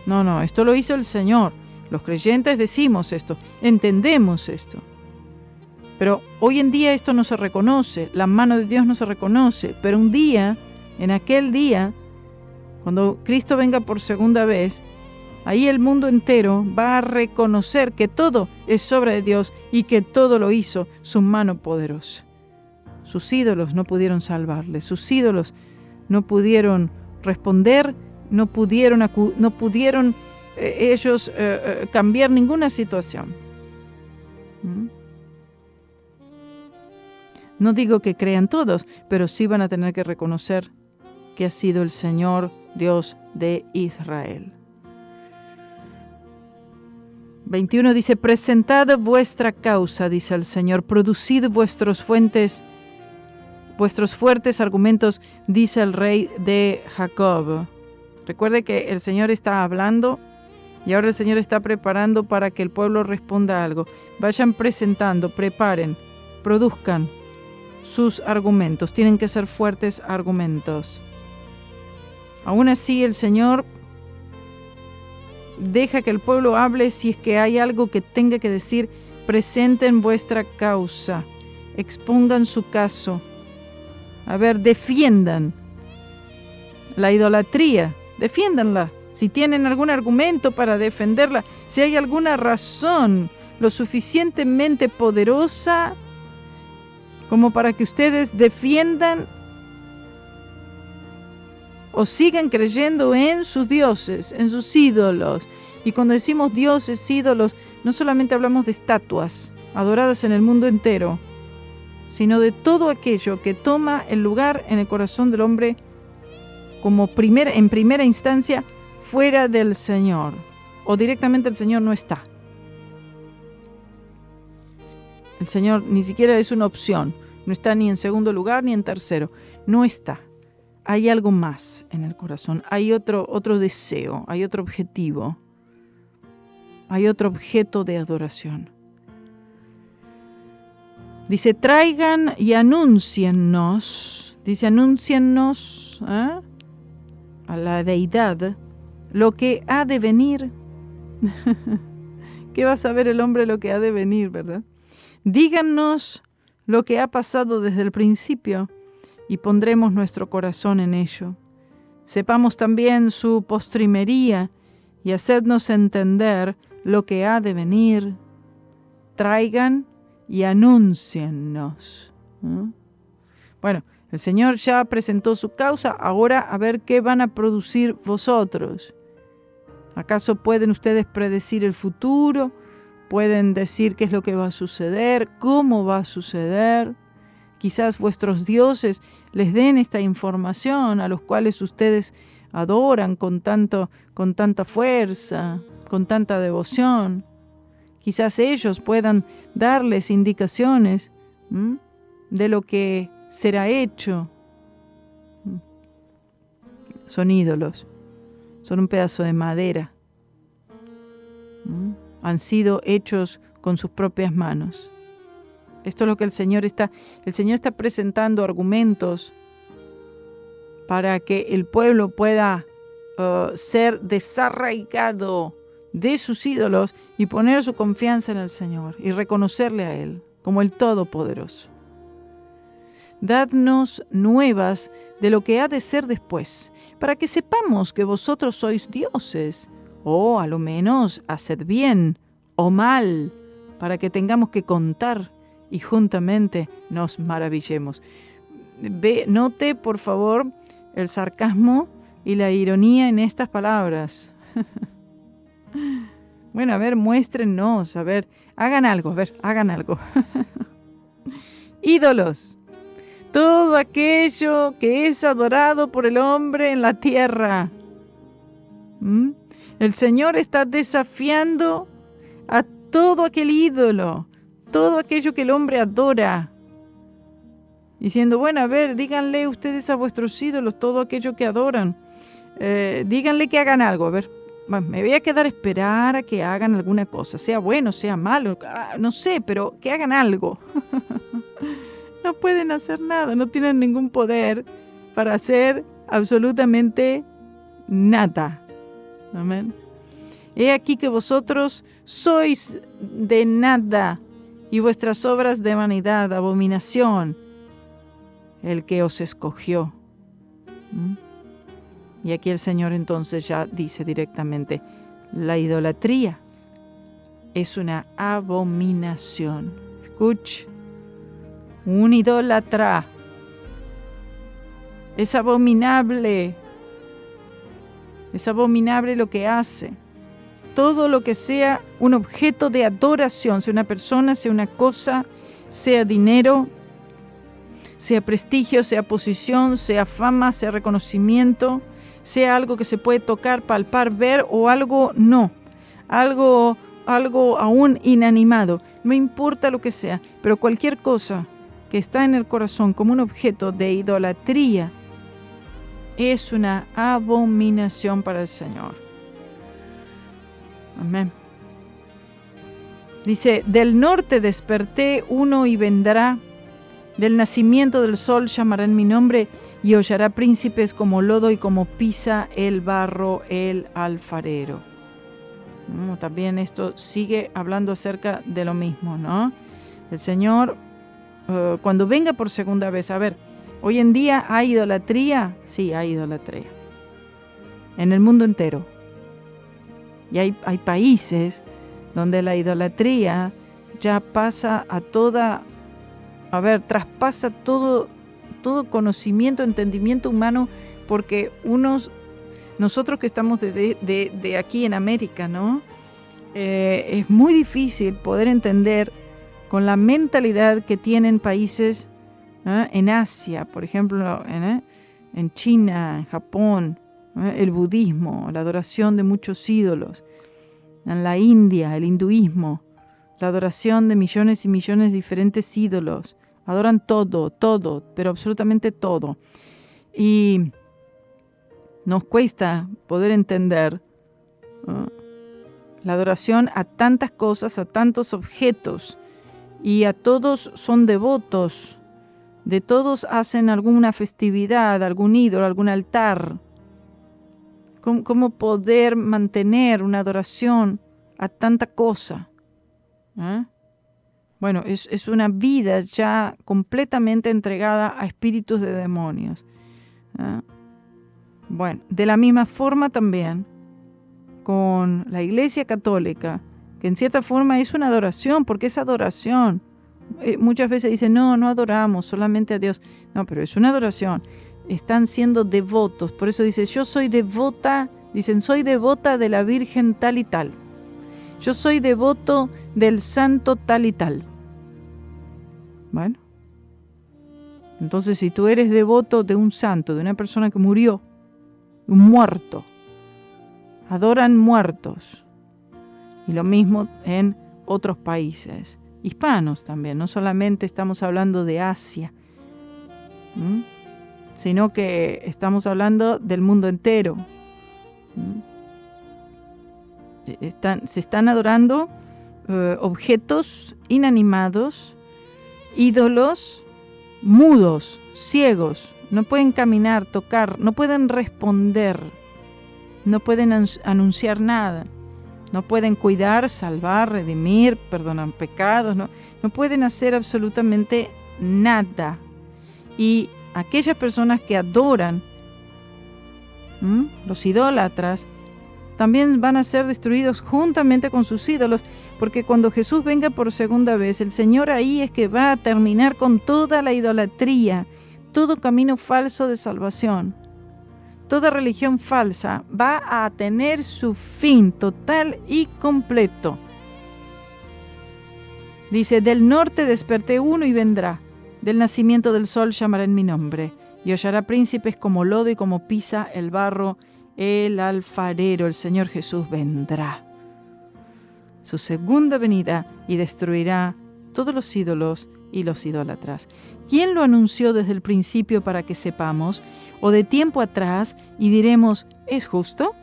No, esto lo hizo el Señor. Los creyentes decimos esto, entendemos esto. Pero hoy en día esto no se reconoce, la mano de Dios no se reconoce. Pero un día, en aquel día, cuando Cristo venga por segunda vez, ahí el mundo entero va a reconocer que todo es obra de Dios y que todo lo hizo su mano poderosa. Sus ídolos no pudieron salvarle, sus ídolos no pudieron responder, no pudieron ellos cambiar ninguna situación. No digo que crean todos, pero sí van a tener que reconocer que ha sido el Señor Dios de Israel. 21 dice, presentad vuestra causa, dice el Señor, producid vuestros fuertes argumentos, dice el rey de Jacob. Recuerde que el Señor está hablando y ahora el Señor está preparando para que el pueblo responda algo. Vayan presentando, preparen, produzcan sus argumentos. Tienen que ser fuertes argumentos. Aún así, el Señor deja que el pueblo hable si es que hay algo que tenga que decir. Presenten vuestra causa, expongan su caso. A ver, defiendan la idolatría, defiéndanla. Si tienen algún argumento para defenderla, si hay alguna razón lo suficientemente poderosa como para que ustedes defiendan o sigan creyendo en sus dioses, en sus ídolos. Y cuando decimos dioses, ídolos, no solamente hablamos de estatuas adoradas en el mundo entero, sino de todo aquello que toma el lugar en el corazón del hombre como en primera instancia fuera del Señor, o directamente el Señor no está. El Señor ni siquiera es una opción, no está ni en segundo lugar ni en tercero, no está. Hay algo más en el corazón, hay otro deseo, hay otro objetivo, hay otro objeto de adoración. Dice, traigan y anúnciennos, a la deidad lo que ha de venir. ¿Qué va a saber el hombre lo que ha de venir, verdad? Díganos lo que ha pasado desde el principio y pondremos nuestro corazón en ello. Sepamos también su postrimería y hacednos entender lo que ha de venir. Traigan y anúnciennos. Bueno, el Señor ya presentó su causa, ahora a ver qué van a producir vosotros. ¿Acaso pueden ustedes predecir el futuro? ¿Pueden decir qué es lo que va a suceder? ¿Cómo va a suceder? Quizás vuestros dioses les den esta información a los cuales ustedes adoran con tanta fuerza, con tanta devoción. Quizás ellos puedan darles indicaciones de lo que será hecho. Son ídolos, son un pedazo de madera. Han sido hechos con sus propias manos. Esto es lo que el Señor está presentando argumentos para que el pueblo pueda ser desarraigado de sus ídolos y poner su confianza en el Señor y reconocerle a Él como el Todopoderoso. Dadnos nuevas de lo que ha de ser después, para que sepamos que vosotros sois dioses, o a lo menos haced bien o mal, para que tengamos que contar y juntamente nos maravillemos. Note, por favor, el sarcasmo y la ironía en estas palabras. Bueno, a ver, muéstrenos, a ver, hagan algo, Ídolos. Todo aquello que es adorado por el hombre en la tierra. El Señor está desafiando a todo aquel ídolo, todo aquello que el hombre adora. Diciendo, bueno, a ver, díganle ustedes a vuestros ídolos todo aquello que adoran. Díganle que hagan algo, a ver. Me voy a quedar a esperar a que hagan alguna cosa, sea bueno, sea malo, no sé, pero que hagan algo. No pueden hacer nada, no tienen ningún poder para hacer absolutamente nada. Amén. He aquí que vosotros sois de nada y vuestras obras de vanidad, abominación, el que os escogió. Y aquí el Señor entonces ya dice directamente, la idolatría es una abominación. Escuche, un idólatra es abominable lo que hace. Todo lo que sea un objeto de adoración, sea una persona, sea una cosa, sea dinero, sea prestigio, sea posición, sea fama, sea reconocimiento, sea algo que se puede tocar, palpar, ver o algo no, algo aún inanimado, no importa lo que sea, pero cualquier cosa que está en el corazón como un objeto de idolatría es una abominación para el Señor. Amén. Dice, del norte desperté uno y vendrá, del nacimiento del sol llamarán mi nombre y hollará príncipes como lodo y como pisa el barro el alfarero. También esto sigue hablando acerca de lo mismo, ¿no? El Señor, cuando venga por segunda vez, a ver, hoy en día ¿hay idolatría? Sí, hay idolatría. En el mundo entero. Y hay países donde la idolatría ya pasa a traspasa todo conocimiento, entendimiento humano, porque nosotros que estamos de aquí en América, ¿no? Es muy difícil poder entender con la mentalidad que tienen países en Asia, por ejemplo, en China, en Japón, el budismo, la adoración de muchos ídolos, en la India, el hinduismo, la adoración de millones y millones de diferentes ídolos. Adoran todo, pero absolutamente todo. Y nos cuesta poder entender la adoración a tantas cosas, a tantos objetos, y a todos son devotos, de todos hacen alguna festividad, algún ídolo, algún altar. ¿Cómo poder mantener una adoración a tanta cosa? Bueno, es una vida ya completamente entregada a espíritus de demonios. Bueno, de la misma forma también con la Iglesia Católica, que en cierta forma es una adoración, porque es adoración. Muchas veces dicen, no adoramos solamente a Dios. No, pero es una adoración. Están siendo devotos. Por eso dice, yo soy devota, dicen, soy devota de la Virgen tal y tal. Yo soy devoto del santo tal y tal. Bueno, entonces si tú eres devoto de un santo, de una persona que murió, un muerto, adoran muertos. Y lo mismo en otros países, hispanos también, no solamente estamos hablando de Asia, sino que estamos hablando del mundo entero. Se están adorando objetos inanimados, ídolos mudos, ciegos, no pueden caminar, tocar, no pueden responder, no pueden anunciar nada, no pueden cuidar, salvar, redimir, perdonar pecados, no pueden hacer absolutamente nada. Y aquellas personas que adoran, los idólatras, también van a ser destruidos juntamente con sus ídolos, porque cuando Jesús venga por segunda vez, el Señor ahí es que va a terminar con toda la idolatría, todo camino falso de salvación. Toda religión falsa va a tener su fin total y completo. Dice, del norte desperté uno y vendrá, del nacimiento del sol llamará en mi nombre, y hollará príncipes como lodo y como pisa el barro el alfarero. El Señor Jesús vendrá, su segunda venida, y destruirá todos los ídolos y los idólatras. ¿Quién lo anunció desde el principio para que sepamos, o de tiempo atrás y diremos, ¿es justo?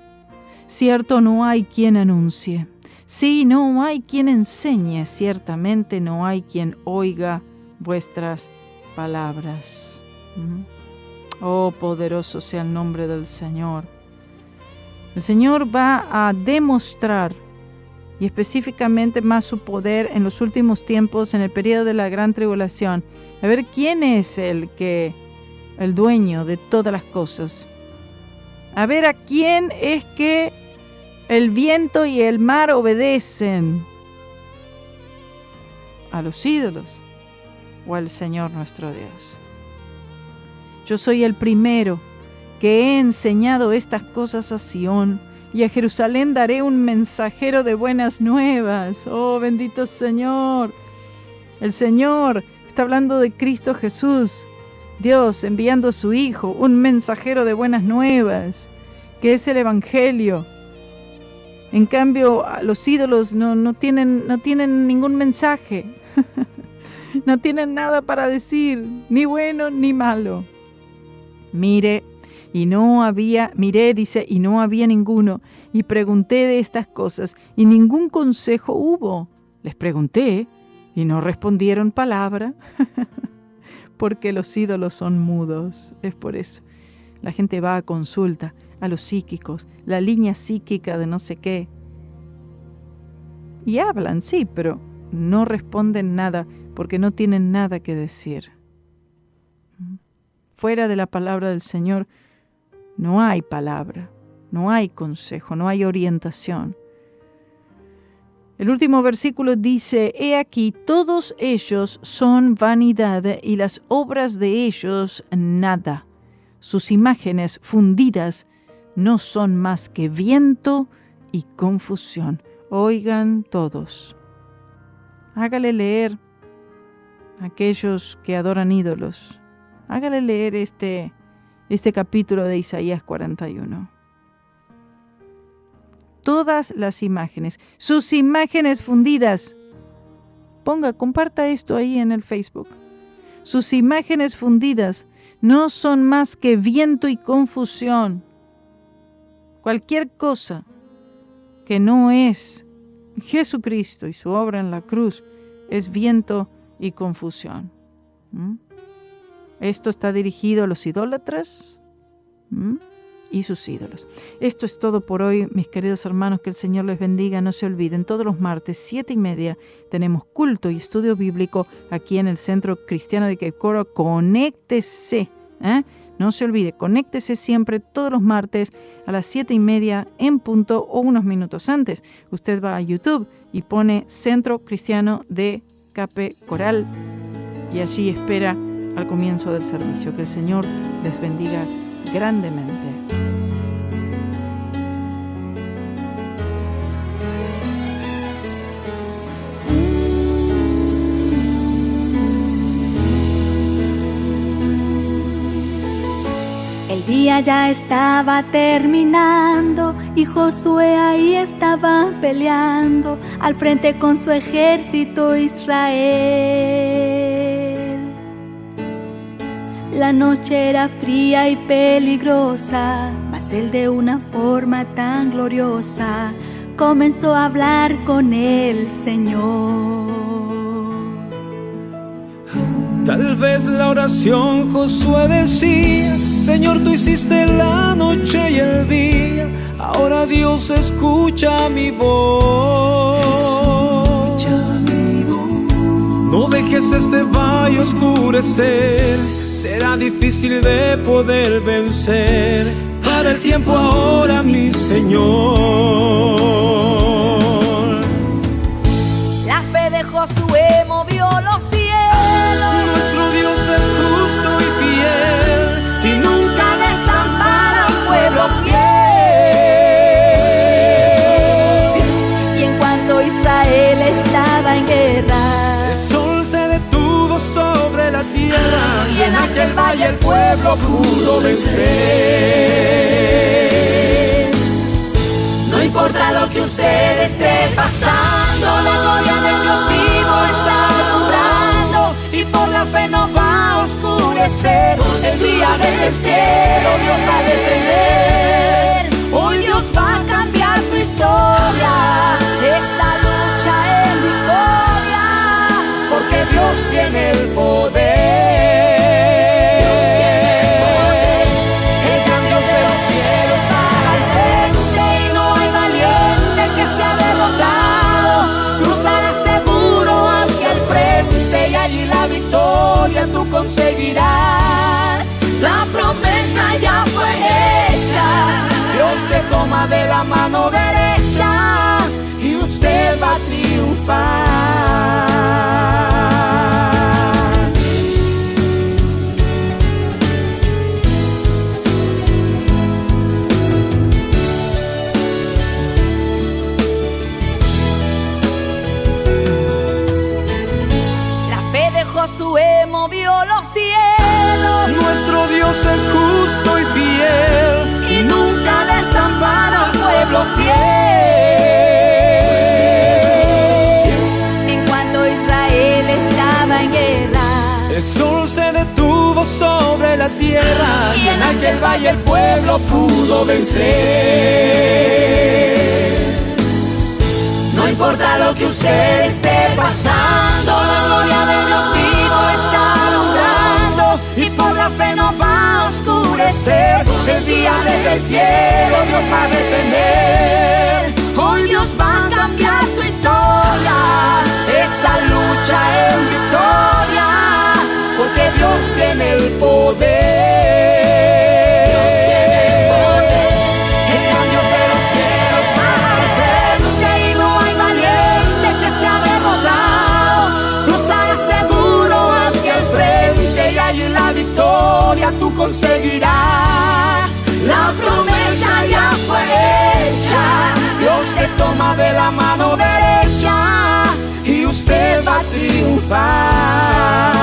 Cierto, no hay quien anuncie. Sí, no hay quien enseñe. Ciertamente no hay quien oiga vuestras palabras. Oh, poderoso sea el nombre del Señor. El Señor va a demostrar, y específicamente más su poder en los últimos tiempos, en el periodo de la gran tribulación. A ver quién es el dueño de todas las cosas. A ver a quién es que el viento y el mar obedecen. ¿A los ídolos o al Señor nuestro Dios? Yo soy el primero que he enseñado estas cosas a Sión, y a Jerusalén daré un mensajero de buenas nuevas. Oh, bendito Señor. El Señor está hablando de Cristo Jesús, Dios enviando a su Hijo, un mensajero de buenas nuevas, que es el Evangelio. En cambio, los ídolos no tienen ningún mensaje. No tienen nada para decir, ni bueno ni malo. Miré, dice, y no había ninguno, y pregunté de estas cosas, y ningún consejo hubo. Les pregunté, y no respondieron palabra, porque los ídolos son mudos. Es por eso. La gente va a consulta, a los psíquicos, la línea psíquica de no sé qué. Y hablan, sí, pero no responden nada, porque no tienen nada que decir. Fuera de la palabra del Señor, no hay palabra, no hay consejo, no hay orientación. El último versículo dice, he aquí, todos ellos son vanidad y las obras de ellos nada. Sus imágenes fundidas no son más que viento y confusión. Oigan todos. Hágale leer a aquellos que adoran ídolos. Hágale leer este capítulo de Isaías 41. Todas las imágenes, sus imágenes fundidas. Comparta esto ahí en el Facebook. Sus imágenes fundidas no son más que viento y confusión. Cualquier cosa que no es Jesucristo y su obra en la cruz es viento y confusión. Esto está dirigido a los idólatras y sus ídolos. Esto es todo por hoy, mis queridos hermanos. Que el Señor les bendiga. No se olviden, todos los martes 7:30 tenemos culto y estudio bíblico aquí en el Centro Cristiano de Cape Coral. Conéctese. No se olvide, conéctese siempre todos los martes a las 7:30 en punto o unos minutos antes. Usted va a YouTube y pone Centro Cristiano de Cape Coral y allí espera al comienzo del servicio. Que el Señor les bendiga grandemente. El día ya estaba terminando y Josué ahí estaba peleando al frente con su ejército Israel. La noche era fría y peligrosa, mas él de una forma tan gloriosa comenzó a hablar con el Señor. Tal vez la oración Josué decía: Señor, tú hiciste la noche y el día, ahora Dios escucha mi voz. No dejes este valle oscurecer, será difícil de poder vencer. Para el tiempo ahora, mi Señor. La fe de Josué movió los cielos. Nuestro Dios es justo y fiel y nunca desampara a un pueblo fiel. Y en cuanto Israel estaba en guerra, el sol se detuvo sobre la tierra y en aquel valle el pueblo pudo vencer. no importa lo que usted esté pasando, la gloria del Dios vivo está alumbrando y por la fe no va a oscurecer. El día desde el cielo Dios va a detener. Hoy Dios va a cambiar tu historia. Esta lucha es victoria, porque Dios tiene el poder. El gran Dios de los cielos va al frente y no hay valiente que sea derrotado. Cruzarás seguro hacia el frente y allí la victoria tú conseguirás. La promesa ya fue hecha. Dios te toma de la mano derecha y usted va a triunfar. La fe de Josué movió los cielos. Nuestro Dios es justo y fiel Y nunca desampara al pueblo fiel. En cuanto Israel estaba en guerra, el sol se detuvo sobre la tierra y en aquel valle el pueblo pudo vencer. no importa lo que usted esté pasando, la gloria del Dios vivo está alumbrando y por la fe no va a oscurecer. El día desde el cielo Dios va a detener. Hoy Dios va a cambiar tu historia. Esta lucha es victoria, porque Dios tiene el poder. El gran Dios de los cielos va al frente y no hay valiente que sea derrotado. Cruzarás seguro hacia el frente y allí la victoria tú conseguirás. La promesa ya fue hecha. Dios te toma de la mano derecha y usted va a triunfar.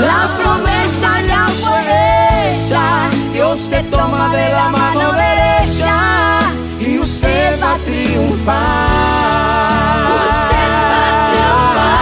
La promesa ya fue hecha. Dios te toma de la mano derecha y usted va a triunfar. Usted va a triunfar.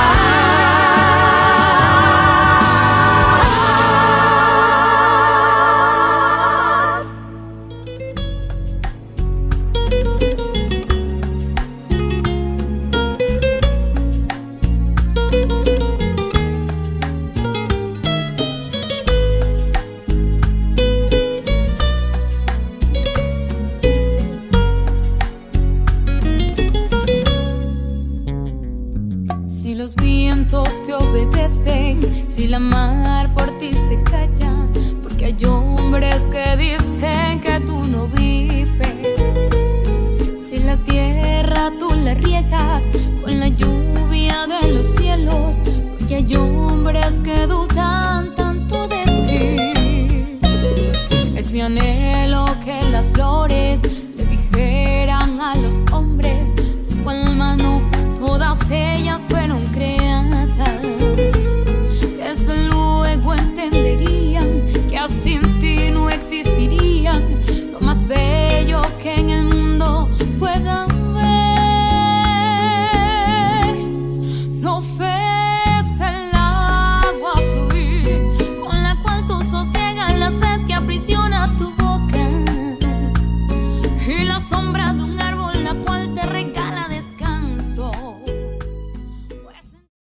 Si los vientos te obedecen, si la mar por ti se calla, porque hay hombres que dicen que tú no vives. Si la tierra tú la riegas con la lluvia de los cielos, porque hay hombres que dudan